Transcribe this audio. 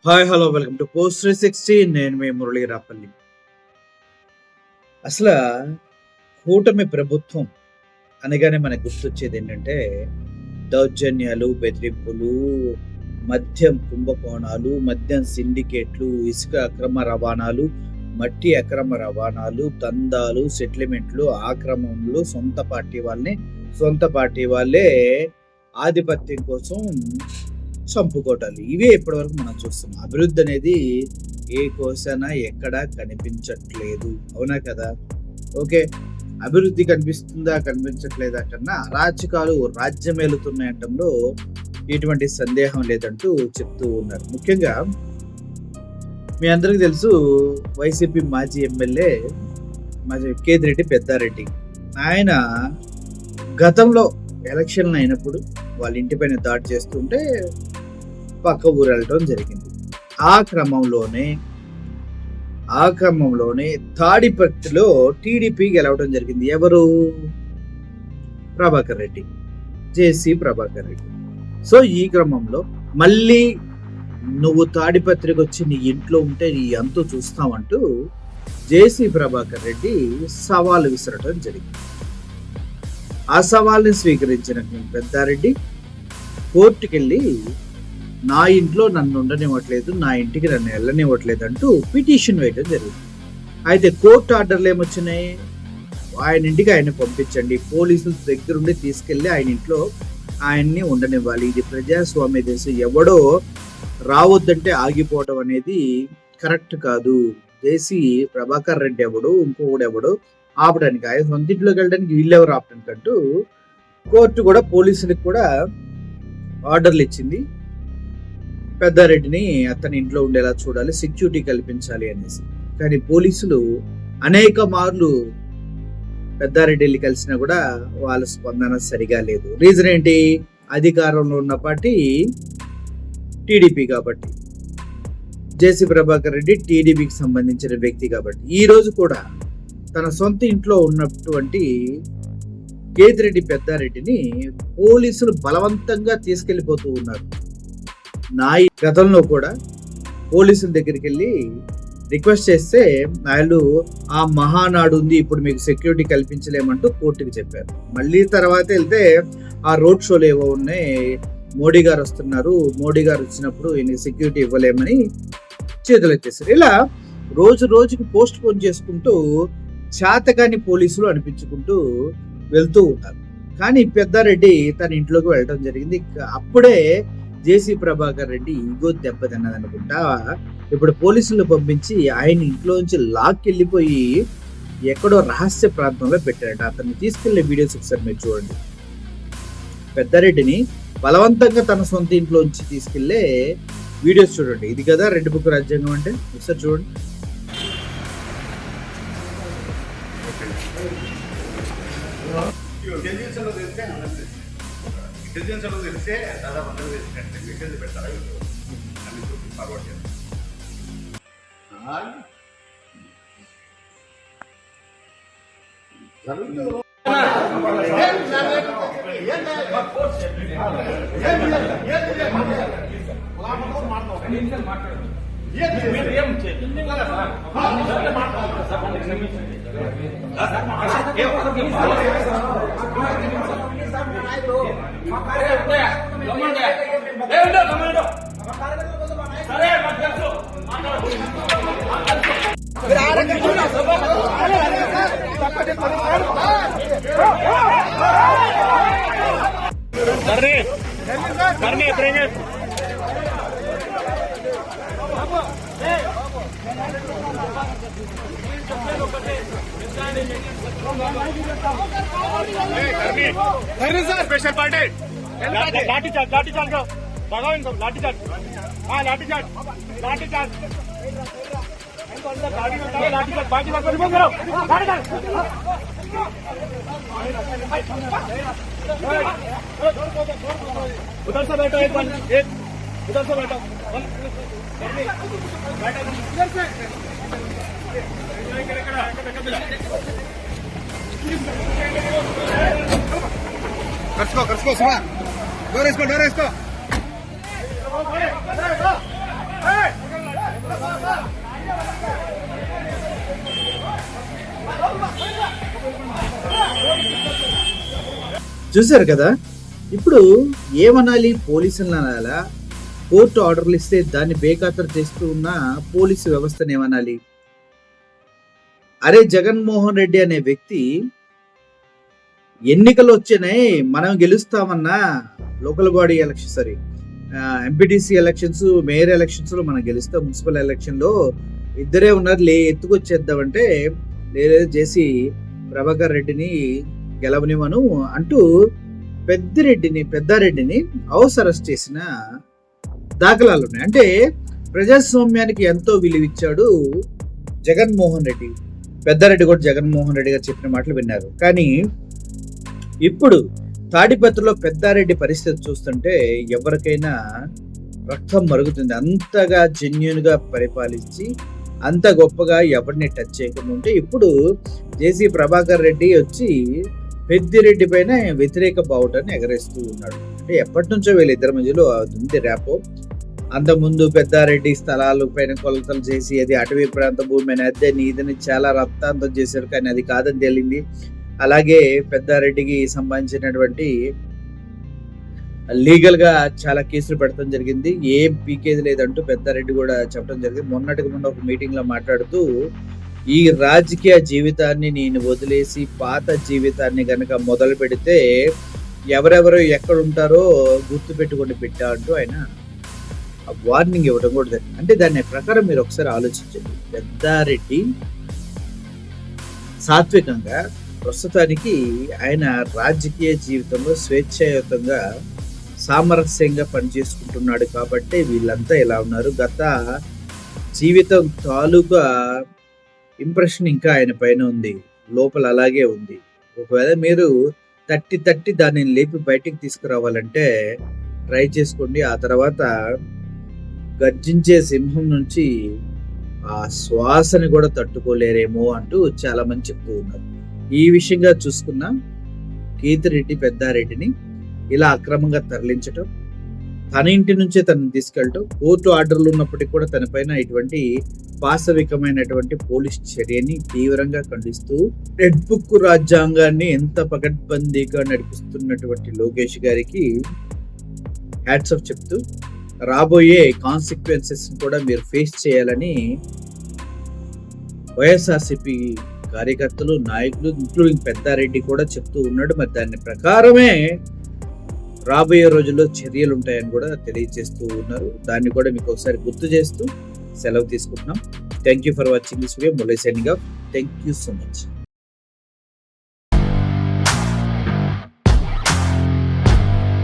Hi hello welcome to post 360. నేను మీ మురళీ రాపల్లి. అసలు కూటమి ప్రభుత్వం అనగానే మనకు గుర్తొచ్చేది ఏంటంటే దౌర్జన్యాలు, బెదిరింపులు, మద్యం కుంభకోణాలు, మద్యం సిండికేట్లు, ఇసుక అక్రమ రవాణాలు, మట్టి అక్రమ రవాణాలు, దందాలు, సెటిల్మెంట్లు, ఆక్రమణలు, సొంత పార్టీ వాళ్ళే ఆధిపత్యం కోసం చంపుకోవటాలు, ఇవే ఇప్పటివరకు మనం చూస్తున్నాం. అభివృద్ధి అనేది ఏ కోసన ఎక్కడా కనిపించట్లేదు, అవునా కదా? ఓకే, అభివృద్ధి కనిపిస్తుందా కనిపించట్లేదా కన్నా అరాచకాలు రాజ్యమేలుతున్నాయటంలో ఎటువంటి సందేహం లేదంటూ చెప్తూ ఉన్నారు. ముఖ్యంగా మీ అందరికీ తెలుసు, వైసీపీ మాజీ ఎమ్మెల్యే కేతిరెడ్డి పెద్దారెడ్డి, ఆయన గతంలో ఎలక్షన్లు అయినప్పుడు వాళ్ళ ఇంటిపైన దాడి చేస్తుంటే పక్క ఊరు వెళ్ళటం జరిగింది. ఆ క్రమంలోనే తాడిపత్రిలో టీడీపీ గెలవడం జరిగింది. ఎవరు? ప్రభాకర్ రెడ్డి, జేసీ ప్రభాకర్ రెడ్డి. సో ఈ క్రమంలో మళ్ళీ నువ్వు తాడిపత్రికి వచ్చి నీ ఇంట్లో ఉంటే నీ అంతు చూస్తామంటూ జేసీ ప్రభాకర్ రెడ్డి సవాలు విసరటం జరిగింది. ఆ సవాల్ని స్వీకరించిన పెద్దారెడ్డి కోర్టుకెళ్ళి నా ఇంట్లో నన్ను ఉండనివ్వట్లేదు, నా ఇంటికి నన్ను వెళ్ళనివ్వట్లేదు అంటూ పిటిషన్ వేయడం జరిగింది. అయితే కోర్టు ఆర్డర్లు ఏమొచ్చినాయి? ఆయన ఇంటికి ఆయన పంపించండి, పోలీసుల దగ్గరుండి తీసుకెళ్లి ఆయన ఇంట్లో ఆయన్ని ఉండనివ్వాలి. ఇది ప్రజాస్వామ్య దేశం, ఎవడో రావద్దంటే ఆగిపోవడం అనేది కరెక్ట్ కాదు. జేసీ ప్రభాకర్ రెడ్డి ఎవడు, ఇంకొకడెవడు ఆపడానికి, ఆయన సొంత ఇంట్లోకి వెళ్ళడానికి వీళ్ళెవరు ఆపడానికి అంటూ కోర్టు కూడా పోలీసులకు కూడా ఆర్డర్లు ఇచ్చింది. పెద్దారెడ్డిని అతని ఇంట్లో ఉండేలా చూడాలి, సెక్యూరిటీ కల్పించాలి అనేసి. కానీ పోలీసులు అనేక మార్లు పెద్దారెడ్డి వెళ్ళి కలిసినా కూడా వాళ్ళ స్పందన సరిగా లేదు. రీజన్ ఏంటి? అధికారంలో ఉన్న పార్టీ టీడీపీ కాబట్టి, జేసీ ప్రభాకర్ రెడ్డి టీడీపీకి సంబంధించిన వ్యక్తి కాబట్టి. ఈ రోజు కూడా తన సొంత ఇంట్లో ఉన్నటువంటి కేతిరెడ్డి పెద్దారెడ్డిని పోలీసులు బలవంతంగా తీసుకెళ్లిపోతూ ఉన్నారు. గతంలో కూడా పోలీసుల దగ్గరికి వెళ్ళి రిక్వెస్ట్ చేస్తే వాళ్ళు ఆ మహానాడు ఉంది, ఇప్పుడు మీకు సెక్యూరిటీ కల్పించలేమంటూ కోర్టుకి చెప్పారు. మళ్ళీ తర్వాత వెళ్తే ఆ రోడ్ షోలు ఏవో ఉన్నాయి, మోడీ గారు వస్తున్నారు, మోడీ గారు వచ్చినప్పుడు ఈయనకి సెక్యూరిటీ ఇవ్వలేమని చేతులు ఎత్తేసారు. ఇలా రోజుకి పోస్ట్ పోన్ చేసుకుంటూ చేతకాని పోలీసులు అనిపించుకుంటూ వెళ్తూ ఉన్నారు. కానీ పెద్దారెడ్డి తన ఇంట్లోకి వెళ్ళడం జరిగింది. అప్పుడే జేసీ ప్రభాకర్ రెడ్డి ఈగో దెబ్బతిన్నది అనుకుంటా. ఇప్పుడు పోలీసులను పంపించి ఆయన ఇంట్లోంచి లాక్కెళ్ళిపోయి ఎక్కడో రహస్య ప్రాంతంలో పెట్టారట. అతన్ని తీసుకెళ్లే వీడియోస్ ఒకసారి మీరు చూడండి. పెద్దారెడ్డిని బలవంతంగా తన సొంత ఇంట్లోంచి తీసుకెళ్లే వీడియోస్ చూడండి. ఇది కదా రెడ్ బుక్ రాజ్యాంగం అంటే. ఒకసారి చూడండి. ఇంటెలిజెన్స్ తెలిసే దాదాపు అందరూ తెలిసినట్టు మెసేజ్ పెడతారా అన్ని ఫార్వర్డ్ చేస్తారు. स्पेशल पार्टी लाठी चार्ज भगवान सब लाठी चार्ज हाँ लाठी चार्ज लाठी चार्ज पार्टी बात रिमूव करो लाठी चार्ज उधर से बैठो एक उधर से बैठो కర్చుకో సుమా, డోర్ వేసుకో. చూశారు కదా, ఇప్పుడు ఏమనాలి? పోలీసులను అనాలా? కోర్టు ఆర్డర్లు ఇస్తే దాన్ని బేఖాతరు చేస్తూ ఉన్న పోలీసు వ్యవస్థను ఏమనాలి? అరే జగన్మోహన్ రెడ్డి అనే వ్యక్తి ఎన్నికలు వచ్చినాయి, మనం గెలుస్తామన్నా local body election, sorry MPTC elections, mayor elections లో మనం గెలుస్తాం, మున్సిపల్ ఎలక్షన్ లో ఇద్దరే ఉన్నారు, ఎత్తుకొచ్చేద్దామంటే లేదు చేసి ప్రభాకర్ రెడ్డిని గెలవనివ్వను అంటూ పెద్దారెడ్డిని హౌస్ అరెస్ట్ చేసిన దాఖలాలు ఉన్నాయి. అంటే ప్రజాస్వామ్యానికి ఎంతో విలువిచ్చాడు జగన్మోహన్ రెడ్డి. పెద్దారెడ్డి కూడా జగన్మోహన్ రెడ్డి గారు చెప్పిన మాటలు విన్నారు. కానీ ఇప్పుడు తాడిపత్రిలో పెద్దారెడ్డి పరిస్థితి చూస్తుంటే ఎవరికైనా రక్తం మరుగుతుంది. అంతగా జెన్యూన్ గా పరిపాలించి అంత గొప్పగా ఎవరిని టచ్ చేయకుండా ఉంటే ఇప్పుడు జేసీ ప్రభాకర్ రెడ్డి వచ్చి పెద్దిరెడ్డి పైన వ్యతిరేక బావుటాన్ని ఎగరేస్తూ ఉన్నాడు. అంటే ఎప్పటి నుంచో వీళ్ళిద్దరి మధ్యలో ఉంది ర్యాపో. అంతకుముందు పెద్దారెడ్డి స్థలాలు పైన కొలతలు చేసి అది అటవీ ప్రాంత భూమి అని అదే నీదని చాలా రక్తాంతం చేశారు, కానీ అది కాదని తేలింది. అలాగే పెద్దారెడ్డికి సంబంధించినటువంటి లీగల్ గా చాలా కేసులు పెడతాం జరిగింది, ఏం పీకేది లేదంటూ పెద్దారెడ్డి కూడా చెప్పడం జరిగింది. మొన్నటికి మొన్న ఒక మీటింగ్ లో మాట్లాడుతూ ఈ రాజకీయ జీవితాన్ని నేను వదిలేసి పాత జీవితాన్ని గనక మొదలు పెడితే ఎవరెవరు ఎక్కడుంటారో గుర్తు పెట్టుకొని పెట్టా అంటూ ఆయన వార్నింగ్ ఇవ్వడం కూడా జరిగింది. అంటే దాని ప్రకారం మీరు ఒకసారి ఆలోచించండి. పెద్దారెడ్డి సాత్వికంగా ప్రస్తుతానికి ఆయన రాజకీయ జీవితంలో స్వేచ్ఛాయుతంగా సామరస్యంగా పనిచేసుకుంటున్నాడు కాబట్టి వీళ్ళంతా ఇలా ఉన్నారు. గత జీవితం తాలూకా ఇంప్రెషన్ ఇంకా ఆయన పైన ఉంది, లోపల అలాగే ఉంది. ఒకవేళ మీరు తట్టి దానిని లేపి బయటికి తీసుకురావాలంటే ట్రై చేసుకోండి. ఆ తర్వాత గర్జించే సింహం నుంచి ఆ శ్వాసని కూడా తట్టుకోలేరేమో అంటూ చాలా మంది చెప్తూ ఉన్నారు. ఈ విషయంగా చూసుకున్న కేతిరెడ్డి పెద్దారెడ్డిని ఇలా అక్రమంగా తరలించటం, తన ఇంటి నుంచే తనని తీసుకెళ్ళటం, కోర్టు ఆర్డర్లు ఉన్నప్పటికీ కూడా తన పైన ఇటువంటి పాశవికమైనటువంటి పోలీస్ చర్యని తీవ్రంగా ఖండిస్తూ రెడ్ బుక్ రాజ్యాంగాన్ని ఎంత పకడ్బందీగా నడిపిస్తున్నటువంటి లోకేష్ గారికి హ్యాట్స్ ఆఫ్ చెప్తూ రాబోయే కాన్సిక్వెన్సెస్ కూడా మీరు ఫేస్ చేయాలని వైఎస్ఆర్సీపీ కార్యకర్తలు, నాయకులు ఇంక్లూడింగ్ పెద్దారెడ్డి కూడా చెప్తూ ఉన్నాడు. మరి దాని ప్రకారమే రాబోయే రోజుల్లో చర్యలు ఉంటాయని కూడా తెలియజేస్తూ ఉన్నారు. దాన్ని కూడా మీకు ఒకసారి గుర్తు చేస్తూ సెలవు తీసుకుంటున్నాం. Thank you for watching this video. Murali signing off. Thank you so much.